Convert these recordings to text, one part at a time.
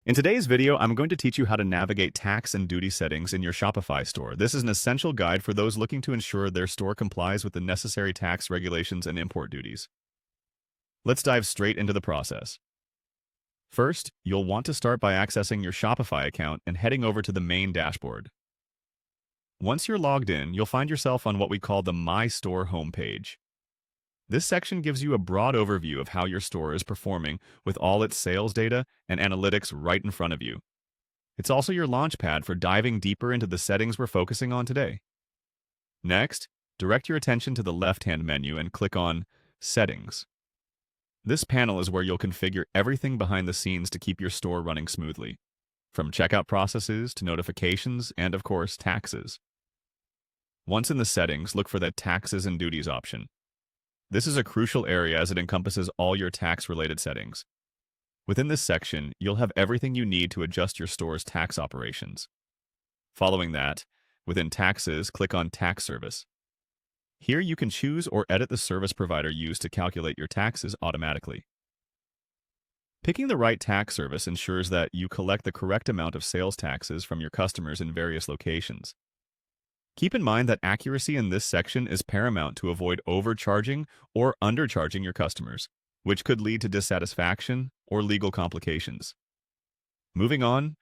In today's video, I'm going to teach you how to navigate tax and duty settings in your Shopify store. This is an essential guide for those looking to ensure their store complies with the necessary tax regulations and import duties. Let's dive straight into the process. First, you'll want to start by accessing your Shopify account and heading over to the main dashboard. Once you're logged in, you'll find yourself on what we call the My Store homepage. This section gives you a broad overview of how your store is performing with all its sales data and analytics right in front of you. It's also your launchpad for diving deeper into the settings we're focusing on today. Next, direct your attention to the left-hand menu and click on Settings. This panel is where you'll configure everything behind the scenes to keep your store running smoothly, from checkout processes to notifications and, of course, taxes. Once in the settings, look for the Taxes and Duties option. This is a crucial area as it encompasses all your tax-related settings. Within this section, you'll have everything you need to adjust your store's tax operations. Following that, within Taxes, click on Tax Service. Here you can choose or edit the service provider used to calculate your taxes automatically. Picking the right tax service ensures that you collect the correct amount of sales taxes from your customers in various locations. Keep in mind that accuracy in this section is paramount to avoid overcharging or undercharging your customers, which could lead to dissatisfaction or legal complications. Moving on,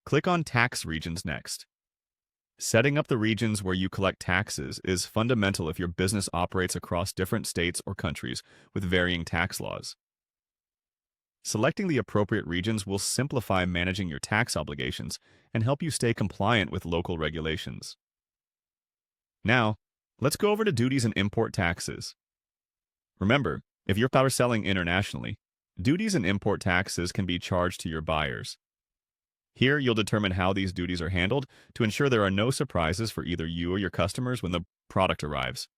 click on Tax Regions next. Setting up the regions where you collect taxes is fundamental if your business operates across different states or countries with varying tax laws. Selecting the appropriate regions will simplify managing your tax obligations and help you stay compliant with local regulations. Now, let's go over to duties and import taxes. Remember, if you're selling internationally, duties and import taxes can be charged to your buyers. Here, you'll determine how these duties are handled to ensure there are no surprises for either you or your customers when the product arrives.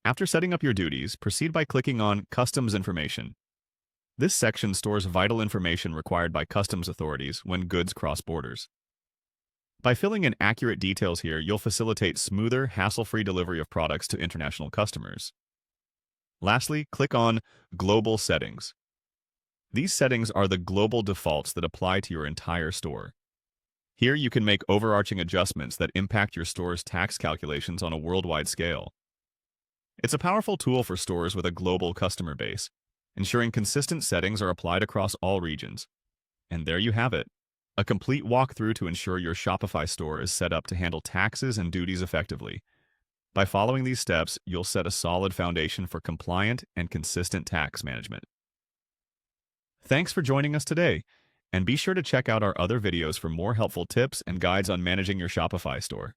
After setting up your duties, proceed by clicking on Customs Information. This section stores vital information required by customs authorities when goods cross borders. By filling in accurate details here, you'll facilitate smoother, hassle-free delivery of products to international customers. Lastly, click on Global Settings. These settings are the global defaults that apply to your entire store. Here you can make overarching adjustments that impact your store's tax calculations on a worldwide scale. It's a powerful tool for stores with a global customer base, ensuring consistent settings are applied across all regions. And there you have it. A complete walkthrough to ensure your Shopify store is set up to handle taxes and duties effectively. By following these steps, you'll set a solid foundation for compliant and consistent tax management. Thanks for joining us today, and be sure to check out our other videos for more helpful tips and guides on managing your Shopify store.